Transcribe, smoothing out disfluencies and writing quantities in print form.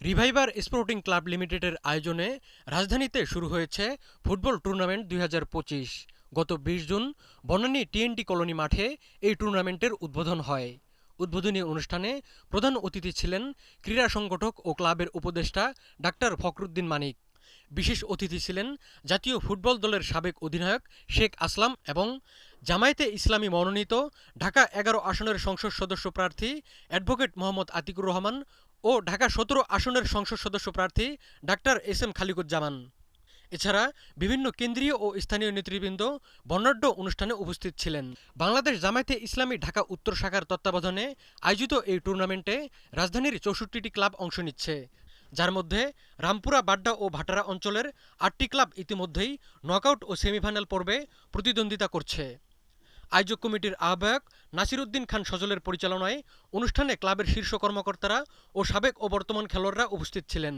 Reviver sporting club লিমিটেডের আয়োজনে রাজধানীতে শুরু হয়েছে ফুটবল টুর্নামেন্ট ২০২৫। গত ২০ জুন বনানী টিএনটি কলোনি মাঠে এই টুর্নামেন্টের উদ্বোধন হয়। উদ্বোধনী অনুষ্ঠানে প্রধান অতিথি ছিলেন ক্রীড়া সংগঠক ও ক্লাবের উপদেষ্টা ডাক্তার ফখরুদ্দিন মানিক। বিশেষ অতিথি ছিলেন জাতীয় ফুটবল দলের সাবেক অধিনায়ক শেখ আসলাম এবং জামায়াতে ইসলামী মনোনীত ঢাকা ১১ আসনের সংসদ সদস্য প্রার্থী অ্যাডভোকেট মোহাম্মদ আতিকুর রহমান ও ঢাকা ১৭ আসনের সংসদ সদস্য প্রার্থী ডাক্তার এস এম খালিকুজ্জামান। এছাড়া বিভিন্ন কেন্দ্রীয় ও স্থানীয় নেতৃবৃন্দ বর্ণাঢ্য অনুষ্ঠানে উপস্থিত ছিলেন। বাংলাদেশ জামায়াতে ইসলামী ঢাকা উত্তর শাখার তত্ত্বাবধানে আয়োজিত এই টুর্নামেন্টে রাজধানীর ৬৪টি ক্লাব অংশ নিচ্ছে, যার মধ্যে রামপুরা, বাড্ডা ও ভাটারা অঞ্চলের ৮টি ক্লাব ইতিমধ্যেই নকআউট ও সেমিফাইনাল পর্বে প্রতিদ্বন্দ্বিতা করছে। আয়োজক কমিটির আহ্বায়ক নাসির উদ্দিন খান সজলের পরিচালনায় অনুষ্ঠানে ক্লাবের শীর্ষ কর্মকর্তারা ও সাবেক ও বর্তমান খেলোয়াড়রা উপস্থিত ছিলেন।